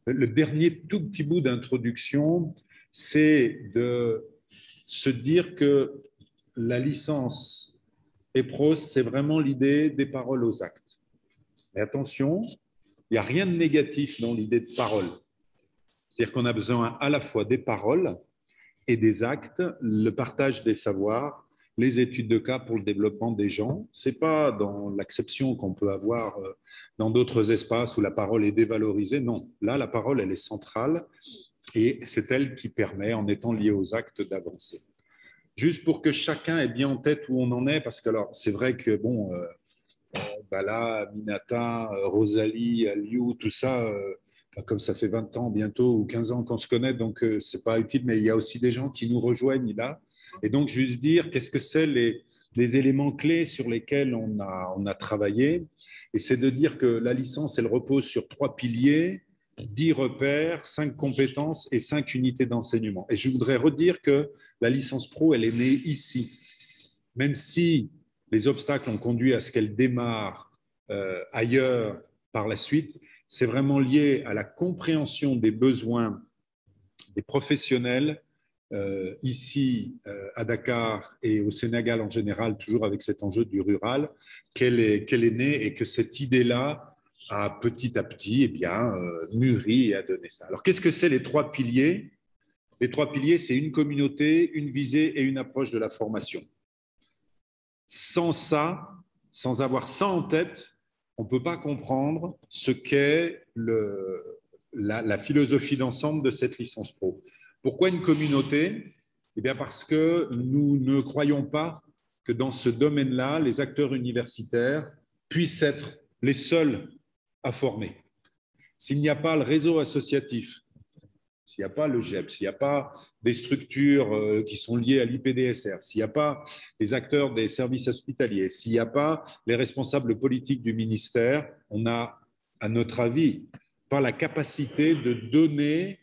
Le dernier tout petit bout d'introduction, c'est de se dire que la licence EPROS, c'est vraiment l'idée des paroles aux actes. Et attention, il n'y a rien de négatif dans l'idée de parole. C'est-à-dire qu'on a besoin à la fois des paroles et des actes, le partage des savoirs, les études de cas pour le développement des gens. Ce n'est pas dans l'acception qu'on peut avoir dans d'autres espaces où la parole est dévalorisée. Non, là, la parole, elle est centrale et c'est elle qui permet, en étant liée aux actes, d'avancer. Juste pour que chacun ait bien en tête où on en est, parce que alors, c'est vrai que, bon, Bala, Minata, Rosalie, Aliou, tout ça, comme ça fait 20 ans bientôt ou 15 ans qu'on se connaît, donc c'est pas utile, mais il y a aussi des gens qui nous rejoignent là. Et donc, juste dire, qu'est-ce que c'est les éléments clés sur lesquels on a travaillé. Et c'est de dire que la licence, elle repose sur 3 piliers, 10 repères, 5 compétences et 5 unités d'enseignement. Et je voudrais redire que la licence pro, elle est née ici. Même si les obstacles ont conduit à ce qu'elle démarre ailleurs par la suite, c'est vraiment lié à la compréhension des besoins des professionnels ici à Dakar et au Sénégal en général, toujours avec cet enjeu du rural, qu'elle est née et que cette idée-là a petit à petit mûri et a donné ça. Alors qu'est-ce que c'est les 3 piliers? Les 3 piliers, c'est une communauté, une visée et une approche de la formation. Sans ça, sans avoir ça en tête, on ne peut pas comprendre ce qu'est la philosophie d'ensemble de cette licence pro. Pourquoi une communauté? Eh bien parce que nous ne croyons pas que dans ce domaine-là, les acteurs universitaires puissent être les seuls à former. S'il n'y a pas le réseau associatif, s'il n'y a pas le GEP, s'il n'y a pas des structures qui sont liées à l'IPDSR, s'il n'y a pas les acteurs des services hospitaliers, s'il n'y a pas les responsables politiques du ministère, on n'a, à notre avis, pas la capacité de donner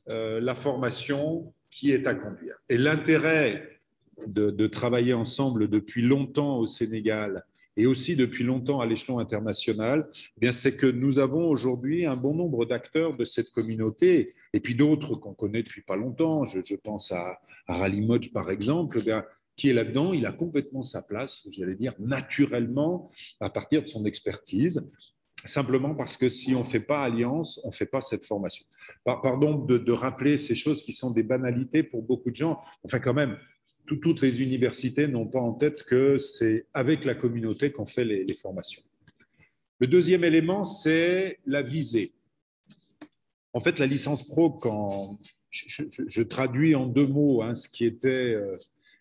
la formation qui est à conduire. Et l'intérêt de travailler ensemble depuis longtemps au Sénégal et aussi depuis longtemps à l'échelon international, eh bien, c'est que nous avons aujourd'hui un bon nombre d'acteurs de cette communauté, et puis d'autres qu'on connaît depuis pas longtemps. Je pense à Rally Modj, par exemple, eh bien, qui est là-dedans. Il a complètement sa place, j'allais dire, naturellement, à partir de son expertise. Simplement parce que si on ne fait pas alliance, on ne fait pas cette formation. Pardon de rappeler ces choses qui sont des banalités pour beaucoup de gens. Enfin, quand même, toutes les universités n'ont pas en tête que c'est avec la communauté qu'on fait les formations. Le deuxième élément, c'est la visée. En fait, la licence pro, quand je traduis en 2 mots ce qui était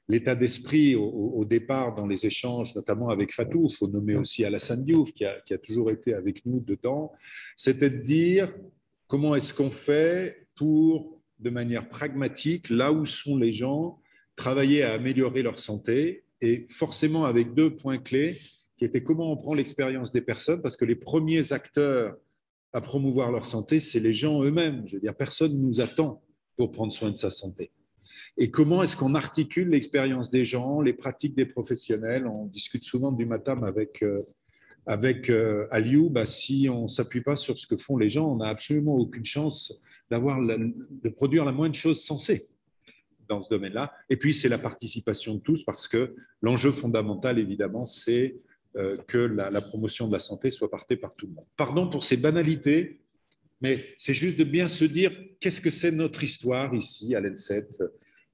l'état d'esprit au départ dans les échanges, notamment avec Fatou, il faut nommer aussi Alassane Diouf, qui a toujours été avec nous dedans, c'était de dire comment est-ce qu'on fait pour, de manière pragmatique, là où sont les gens, travailler à améliorer leur santé, et forcément avec 2 points clés, qui étaient comment on prend l'expérience des personnes, parce que les premiers acteurs à promouvoir leur santé, c'est les gens eux-mêmes. Je veux dire, personne ne nous attend pour prendre soin de sa santé. Et comment est-ce qu'on articule l'expérience des gens, les pratiques des professionnels? On discute souvent du matam avec Aliou. Si on ne s'appuie pas sur ce que font les gens, on n'a absolument aucune chance de produire la moindre chose sensée dans ce domaine-là. Et puis, c'est la participation de tous, parce que l'enjeu fondamental, évidemment, c'est que la promotion de la santé soit portée par tout le monde. Pardon pour ces banalités, mais c'est juste de bien se dire qu'est-ce que c'est notre histoire ici à l'ENSET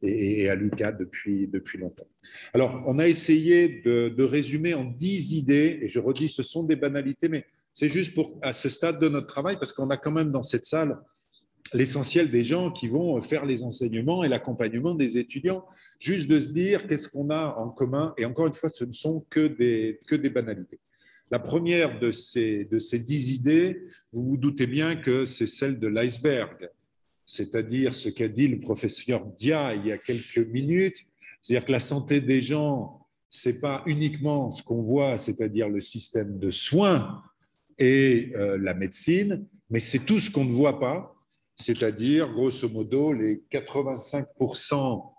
et à l'UQAD depuis longtemps. Alors, on a essayé de résumer en 10 idées, et je redis, ce sont des banalités, mais c'est juste à ce stade de notre travail, parce qu'on a quand même dans cette salle l'essentiel des gens qui vont faire les enseignements et l'accompagnement des étudiants, juste de se dire qu'est-ce qu'on a en commun. Et encore une fois, ce ne sont que des banalités. La première de ces 10 idées, vous vous doutez bien que c'est celle de l'iceberg, c'est-à-dire ce qu'a dit le professeur Dia il y a quelques minutes, c'est-à-dire que la santé des gens, ce n'est pas uniquement ce qu'on voit, c'est-à-dire le système de soins et la médecine, mais c'est tout ce qu'on ne voit pas, c'est-à-dire, grosso modo, les 85%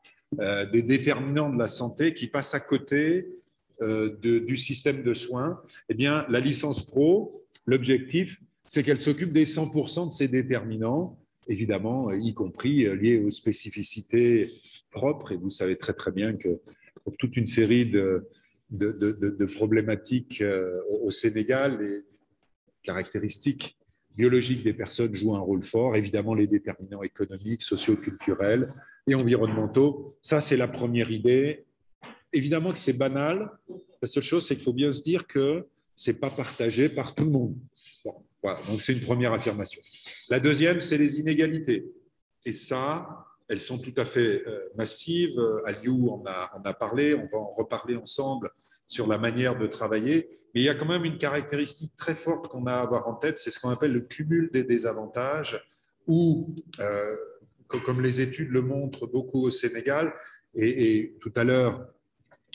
des déterminants de la santé qui passent à côté du système de soins. Eh bien, la licence pro, l'objectif, c'est qu'elle s'occupe des 100% de ses déterminants, évidemment, y compris liés aux spécificités propres. Et vous savez très très bien que pour toute une série de problématiques au Sénégal, les caractéristiques biologiques des personnes jouent un rôle fort. Évidemment, les déterminants économiques, socioculturels et environnementaux. Ça, c'est la première idée. Évidemment que c'est banal. La seule chose, c'est qu'il faut bien se dire que ce n'est pas partagé par tout le monde. Bon, voilà, donc c'est une première affirmation. La deuxième, c'est les inégalités. Et ça, elles sont tout à fait massives. Aliou en a parlé, on va en reparler ensemble sur la manière de travailler. Mais il y a quand même une caractéristique très forte qu'on a à avoir en tête, c'est ce qu'on appelle le cumul des désavantages, où, comme les études le montrent beaucoup au Sénégal, et tout à l'heure,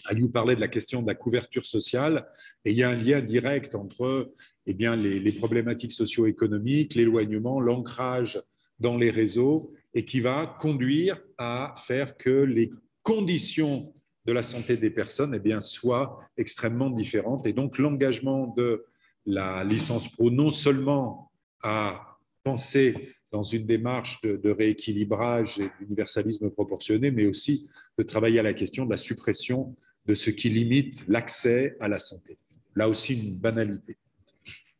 Aliou parlait de la question de la couverture sociale, et il y a un lien direct entre les problématiques socio-économiques, l'éloignement, l'ancrage dans les réseaux, et qui va conduire à faire que les conditions de la santé des personnes soient extrêmement différentes. Et donc l'engagement de la licence pro, non seulement à penser dans une démarche de rééquilibrage et d'universalisme proportionné, mais aussi de travailler à la question de la suppression de ce qui limite l'accès à la santé. Là aussi, une banalité.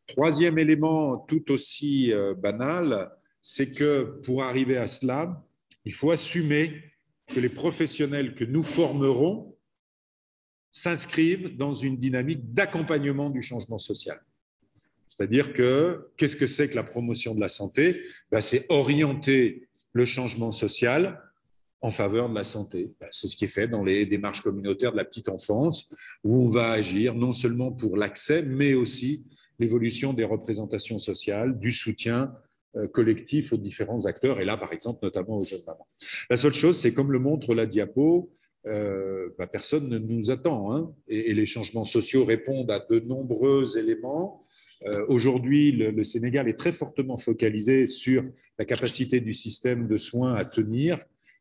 Troisième élément tout aussi banal, c'est que pour arriver à cela, il faut assumer que les professionnels que nous formerons s'inscrivent dans une dynamique d'accompagnement du changement social. C'est-à-dire que, qu'est-ce que c'est que la promotion de la santé? C'est orienter le changement social en faveur de la santé. C'est ce qui est fait dans les démarches communautaires de la petite enfance, où on va agir non seulement pour l'accès, mais aussi l'évolution des représentations sociales, du soutien collectif aux différents acteurs, et là, par exemple, notamment aux jeunes mamans. La seule chose, c'est comme le montre la diapo, personne ne nous attend, hein, et les changements sociaux répondent à de nombreux éléments. Aujourd'hui, le Sénégal est très fortement focalisé sur la capacité du système de soins à tenir,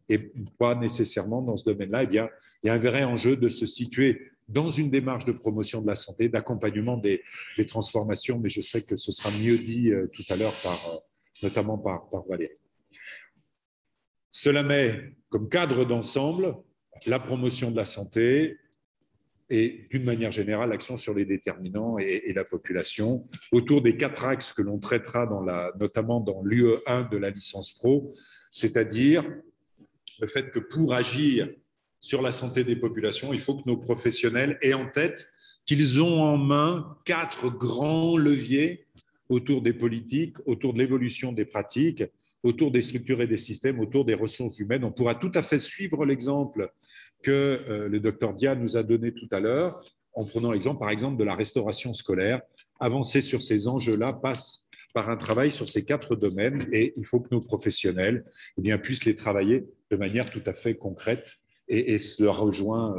et pas nécessairement dans ce domaine-là. Il y a un vrai enjeu de se situer dans une démarche de promotion de la santé, d'accompagnement des transformations, mais je sais que ce sera mieux dit tout à l'heure, notamment par Valérie. Cela met comme cadre d'ensemble la promotion de la santé et, d'une manière générale, l'action sur les déterminants et la population, autour des 4 axes que l'on traitera notamment dans l'UE1 de la licence pro, c'est-à-dire le fait que pour agir sur la santé des populations, il faut que nos professionnels aient en tête qu'ils ont en main 4 grands leviers autour des politiques, autour de l'évolution des pratiques, autour des structures et des systèmes, autour des ressources humaines. On pourra tout à fait suivre l'exemple que le docteur Dia nous a donné tout à l'heure, en prenant l'exemple, par exemple, de la restauration scolaire. Avancer sur ces enjeux-là passe par un travail sur ces 4 domaines, et il faut que nos professionnels puissent les travailler de manière tout à fait concrète, et cela rejoint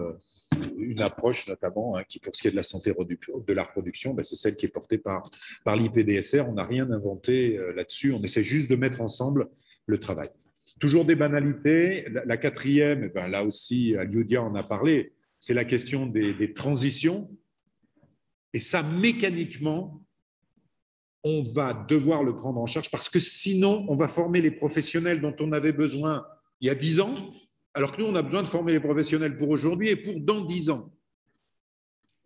une approche notamment qui, pour ce qui est de la santé de la reproduction, c'est celle qui est portée par l'IPDSR. On n'a rien inventé là-dessus, on essaie juste de mettre ensemble le travail. Toujours des banalités. La quatrième, là aussi, Aliou Dia en a parlé, c'est la question des transitions. Et ça, mécaniquement, on va devoir le prendre en charge, parce que sinon, on va former les professionnels dont on avait besoin il y a 10 ans, alors que nous, on a besoin de former les professionnels pour aujourd'hui et pour dans 10 ans.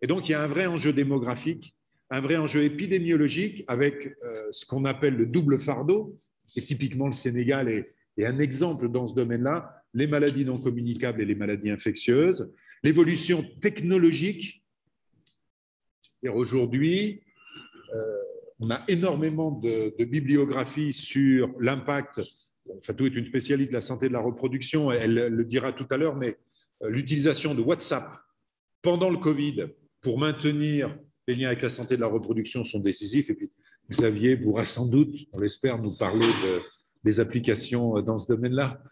Et donc, il y a un vrai enjeu démographique, un vrai enjeu épidémiologique, avec ce qu'on appelle le double fardeau, et typiquement le Sénégal est un exemple dans ce domaine-là, les maladies non communicables et les maladies infectieuses, l'évolution technologique. Aujourd'hui, on a énormément de bibliographies sur l'impact. Fatou est une spécialiste de la santé de la reproduction, elle le dira tout à l'heure, mais l'utilisation de WhatsApp pendant le Covid pour maintenir les liens avec la santé de la reproduction sont décisifs. Et puis Xavier pourra sans doute, on l'espère, nous parler des applications dans ce domaine-là.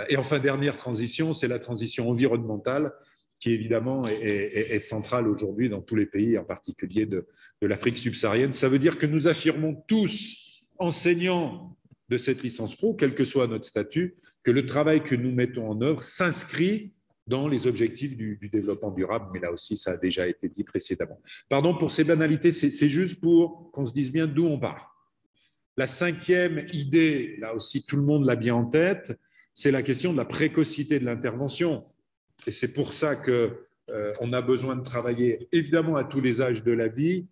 Et enfin, dernière transition, c'est la transition environnementale, qui évidemment est centrale aujourd'hui dans tous les pays, en particulier de l'Afrique subsaharienne. Ça veut dire que nous affirmons tous, enseignants de cette licence pro, quel que soit notre statut, que le travail que nous mettons en œuvre s'inscrit dans les objectifs du développement durable, mais là aussi, ça a déjà été dit précédemment. Pardon pour ces banalités, c'est juste pour qu'on se dise bien d'où on part. La cinquième idée, là aussi, tout le monde l'a bien en tête, c'est la question de la précocité de l'intervention. Et c'est pour ça qu'on a besoin de travailler évidemment à tous les âges de la vie,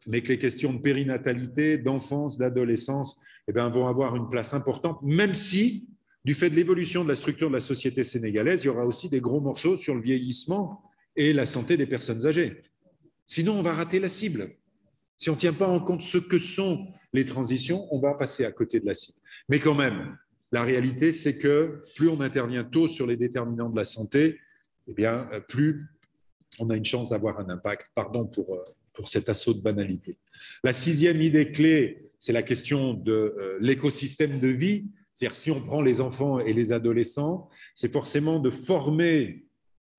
mais que les questions de périnatalité, d'enfance, d'adolescence vont avoir une place importante, même si, du fait de l'évolution de la structure de la société sénégalaise, il y aura aussi des gros morceaux sur le vieillissement et la santé des personnes âgées. Sinon, on va rater la cible. Si on ne tient pas en compte ce que sont les transitions, on va passer à côté de la cible. Mais quand même, la réalité, c'est que plus on intervient tôt sur les déterminants de la santé, plus on a une chance d'avoir un impact. Pardon pour cet assaut de banalité. La sixième idée clé, c'est la question de l'écosystème de vie. C'est-à-dire, si on prend les enfants et les adolescents, c'est forcément de former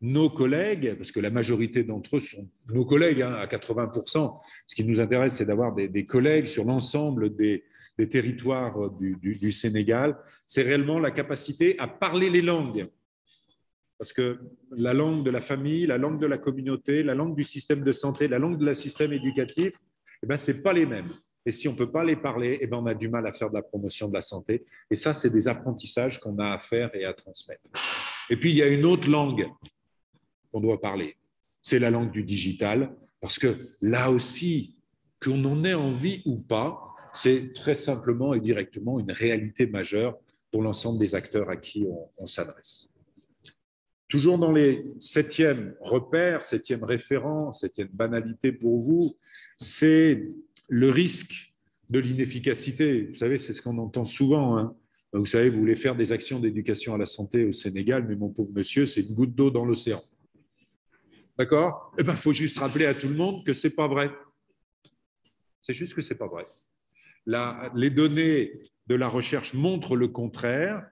nos collègues, parce que la majorité d'entre eux sont nos collègues, à 80%. Ce qui nous intéresse, c'est d'avoir des collègues sur l'ensemble des territoires du Sénégal. C'est réellement la capacité à parler les langues. Parce que la langue de la famille, la langue de la communauté, la langue du système de santé, la langue du système éducatif, ce n'est pas les mêmes. Et si on ne peut pas les parler, on a du mal à faire de la promotion de la santé. Et ça, c'est des apprentissages qu'on a à faire et à transmettre. Et puis, il y a une autre langue qu'on doit parler. C'est la langue du digital. Parce que là aussi, qu'on en ait envie ou pas, c'est très simplement et directement une réalité majeure pour l'ensemble des acteurs à qui on s'adresse. Toujours dans les septièmes repères, septième référence, septième banalité pour vous, c'est le risque de l'inefficacité. Vous savez, c'est ce qu'on entend souvent. Vous savez, vous voulez faire des actions d'éducation à la santé au Sénégal, mais mon pauvre monsieur, c'est une goutte d'eau dans l'océan. D'accord ? Il faut juste rappeler à tout le monde que ce n'est pas vrai. C'est juste que ce n'est pas vrai. Les données de la recherche montrent le contraire.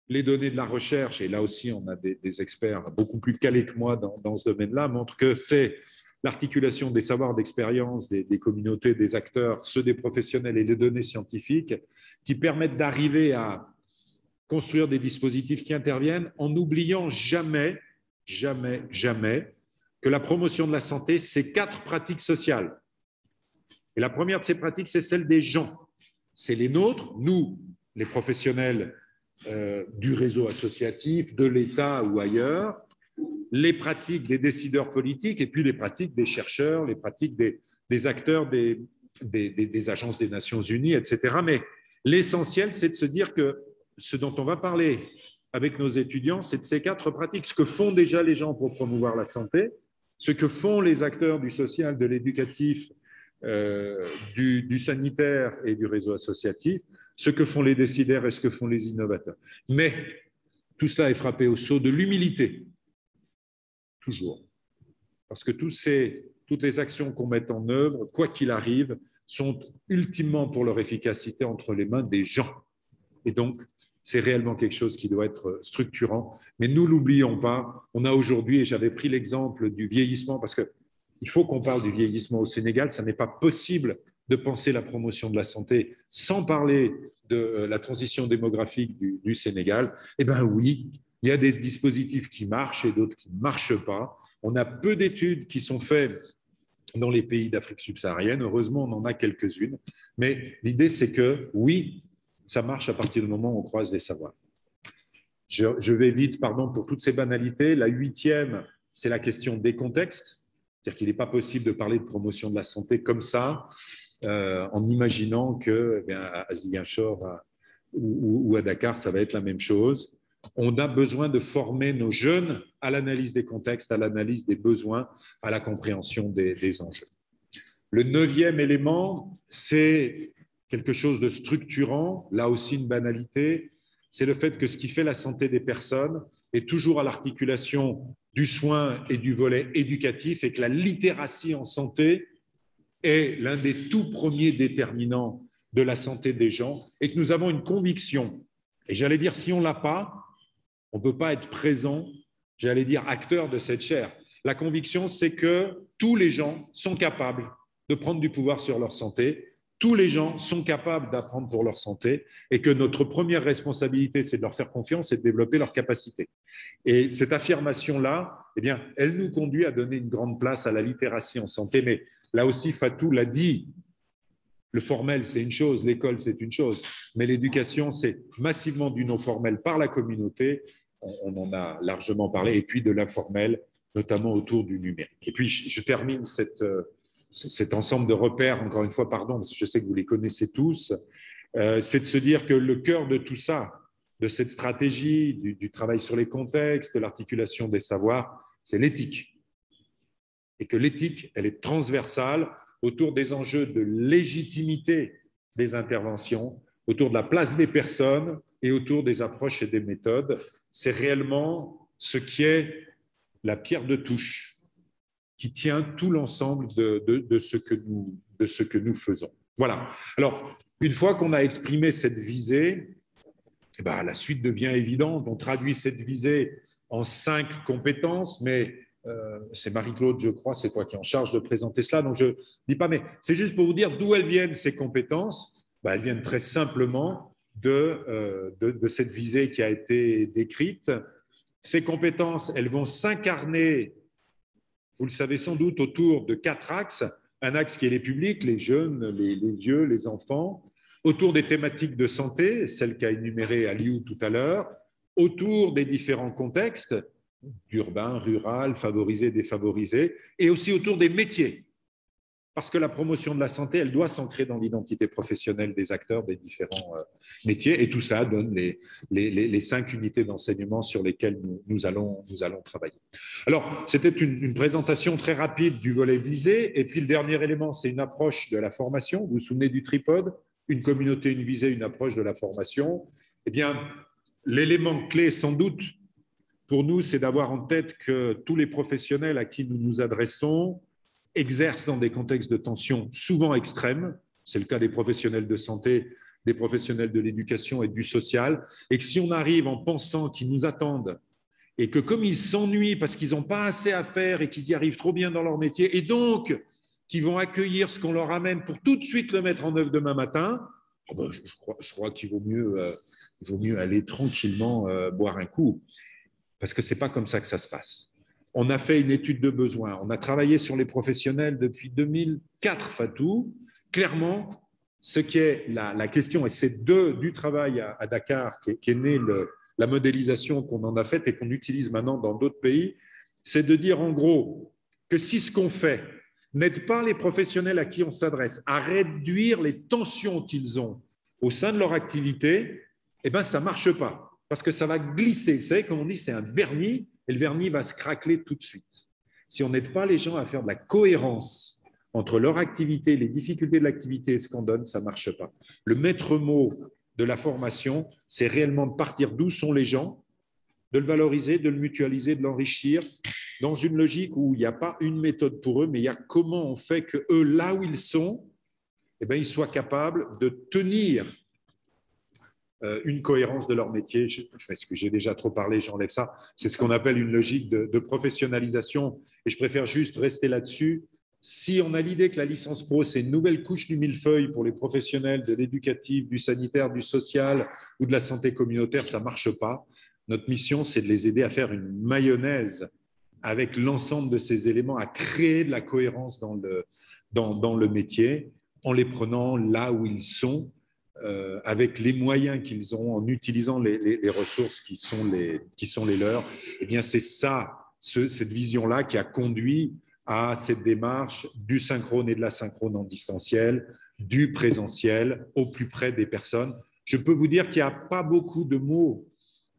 Les données de la recherche, et là aussi on a des experts beaucoup plus calés que moi dans ce domaine-là, montrent que c'est l'articulation des savoirs d'expérience des communautés, des acteurs, ceux des professionnels et des données scientifiques qui permettent d'arriver à construire des dispositifs qui interviennent en n'oubliant jamais, jamais, jamais que la promotion de la santé, c'est 4 pratiques sociales. Et la première de ces pratiques, c'est celle des gens. C'est les nôtres, nous, les professionnels du réseau associatif, de l'État ou ailleurs, les pratiques des décideurs politiques et puis les pratiques des chercheurs, les pratiques des acteurs des agences des Nations Unies, etc. Mais l'essentiel, c'est de se dire que ce dont on va parler avec nos étudiants, c'est de ces 4 pratiques, ce que font déjà les gens pour promouvoir la santé, ce que font les acteurs du social, de l'éducatif, du sanitaire et du réseau associatif, ce que font les décideurs et ce que font les innovateurs. Mais tout cela est frappé au sceau de l'humilité, toujours. Parce que toutes les actions qu'on met en œuvre, quoi qu'il arrive, sont ultimement pour leur efficacité entre les mains des gens. Et donc, c'est réellement quelque chose qui doit être structurant. Mais nous, l'oublions pas, on a aujourd'hui, et j'avais pris l'exemple du vieillissement, parce qu'il faut qu'on parle du vieillissement au Sénégal, ça n'est pas possible de penser la promotion de la santé sans parler de la transition démographique du Sénégal. Eh bien oui, il y a des dispositifs qui marchent et d'autres qui ne marchent pas. On a peu d'études qui sont faites dans les pays d'Afrique subsaharienne. Heureusement, on en a quelques-unes. Mais l'idée, c'est que oui, ça marche à partir du moment où on croise les savoirs. Je vais vite, pardon pour toutes ces banalités. La 8e, c'est la question des contextes. C'est-à-dire qu'il n'est pas possible de parler de promotion de la santé comme ça, en imaginant qu'à Ziguinchor ou à Dakar, ça va être la même chose. On a besoin de former nos jeunes à l'analyse des contextes, à l'analyse des besoins, à la compréhension des enjeux. Le 9e élément, c'est quelque chose de structurant, là aussi une banalité, c'est le fait que ce qui fait la santé des personnes est toujours à l'articulation du soin et du volet éducatif et que la littératie en santé est l'un des tout premiers déterminants de la santé des gens et que nous avons une conviction. Et j'allais dire, si on ne l'a pas, on ne peut pas être présent, j'allais dire acteur de cette chaire. La conviction, c'est que tous les gens sont capables de prendre du pouvoir sur leur santé tous les gens sont capables d'apprendre pour leur santé et que notre première responsabilité, c'est de leur faire confiance et de développer leurs capacités. Et cette affirmation-là, eh bien, elle nous conduit à donner une grande place à la littératie en santé. Mais là aussi, Fatou l'a dit, le formel, c'est une chose, l'école, c'est une chose, mais l'éducation, c'est massivement du non formel par la communauté, on en a largement parlé, et puis de l'informel, notamment autour du numérique. Et puis, je termine cet ensemble de repères, encore une fois, pardon, parce que je sais que vous les connaissez tous, c'est de se dire que le cœur de tout ça, de cette stratégie, du travail sur les contextes, de l'articulation des savoirs, c'est l'éthique. Et que l'éthique, elle est transversale autour des enjeux de légitimité des interventions, autour de la place des personnes et autour des approches et des méthodes. C'est réellement ce qui est la pierre de touche qui tient tout l'ensemble de ce que nous faisons. Voilà. Alors, une fois qu'on a exprimé cette visée, eh bien, la suite devient évidente. On traduit cette visée en 5 compétences, mais c'est Marie-Claude, je crois, c'est toi qui es en charge de présenter cela, donc je ne dis pas, mais c'est juste pour vous dire d'où elles viennent, ces compétences. Ben, elles viennent très simplement de cette visée qui a été décrite. Ces compétences, elles vont s'incarner, vous le savez sans doute, autour de 4 axes. Un axe qui est les publics, les jeunes, les vieux, les enfants, autour des thématiques de santé, celles qu'a énumérées Aliou tout à l'heure, autour des différents contextes, urbain, rural, favorisé, défavorisé, et aussi autour des métiers. Parce que la promotion de la santé, elle doit s'ancrer dans l'identité professionnelle des acteurs des différents métiers, et tout cela donne les 5 unités d'enseignement sur lesquelles nous allons travailler. Alors, c'était une présentation très rapide du volet visé, et puis le dernier élément, c'est une approche de la formation. Vous vous souvenez du tripode? Une communauté, une visée, une approche de la formation. Eh bien, l'élément clé, sans doute, pour nous, c'est d'avoir en tête que tous les professionnels à qui nous nous adressons exercent dans des contextes de tension souvent extrêmes. C'est le cas des professionnels de santé, des professionnels de l'éducation et du social. Et que si on arrive en pensant qu'ils nous attendent et que comme ils s'ennuient parce qu'ils n'ont pas assez à faire et qu'ils y arrivent trop bien dans leur métier, et donc qu'ils vont accueillir ce qu'on leur amène pour tout de suite le mettre en œuvre demain matin, je crois qu'il vaut mieux aller tranquillement boire un coup. Parce que ce n'est pas comme ça que ça se passe. On a fait une étude de besoin, on a travaillé sur les professionnels depuis 2004, Fatou. Clairement, ce qui est la question, et c'est du travail à Dakar qui est né la modélisation qu'on en a faite et qu'on utilise maintenant dans d'autres pays, c'est de dire en gros que si ce qu'on fait n'aide pas les professionnels à qui on s'adresse à réduire les tensions qu'ils ont au sein de leur activité, eh bien, ça ne marche pas. Parce que ça va glisser. Vous savez, comme on dit, c'est un vernis, et le vernis va se craqueler tout de suite. Si on n'aide pas les gens à faire de la cohérence entre leur activité, les difficultés de l'activité et ce qu'on donne, ça ne marche pas. Le maître mot de la formation, c'est réellement de partir d'où sont les gens, de le valoriser, de le mutualiser, de l'enrichir, dans une logique où il n'y a pas une méthode pour eux, mais il y a comment on fait que eux, là où ils sont, eh bien, ils soient capables de tenir une cohérence de leur métier. Est-ce que j'ai déjà trop parlé, j'enlève ça. C'est ce qu'on appelle une logique de professionnalisation, et je préfère juste rester là-dessus. Si on a l'idée que la licence pro, c'est une nouvelle couche du millefeuille pour les professionnels de l'éducatif, du sanitaire, du social ou de la santé communautaire, ça ne marche pas. Notre mission, c'est de les aider à faire une mayonnaise avec l'ensemble de ces éléments, à créer de la cohérence dans le métier, en les prenant là où ils sont, avec les moyens qu'ils ont, en utilisant les ressources qui sont les leurs. Eh bien, c'est ça, cette vision-là qui a conduit à cette démarche du synchrone et de l'asynchrone en distanciel, du présentiel au plus près des personnes. Je peux vous dire qu'il n'y a pas beaucoup de mots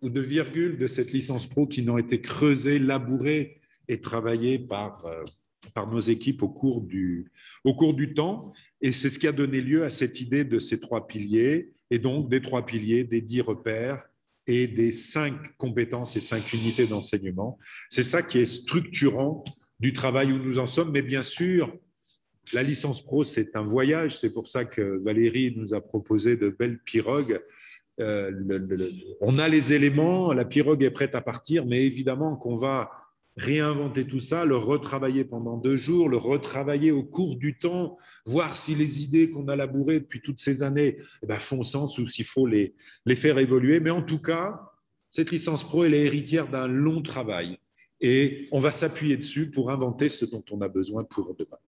ou de virgules de cette licence pro qui n'ont été creusés, labourés et travaillés par nos équipes au cours du temps. Et c'est ce qui a donné lieu à cette idée de ces 3 piliers, et donc des 3 piliers, des 10 repères et des 5 compétences et 5 unités d'enseignement. C'est ça qui est structurant du travail où nous en sommes. Mais bien sûr, la licence pro, c'est un voyage. C'est pour ça que Valérie nous a proposé de belles pirogues. On a les éléments, la pirogue est prête à partir, mais évidemment qu'on va réinventer tout ça, le retravailler pendant 2 jours, le retravailler au cours du temps, voir si les idées qu'on a labourées depuis toutes ces années font sens ou s'il faut les faire évoluer. Mais en tout cas, cette licence pro, elle est héritière d'un long travail et on va s'appuyer dessus pour inventer ce dont on a besoin pour demain.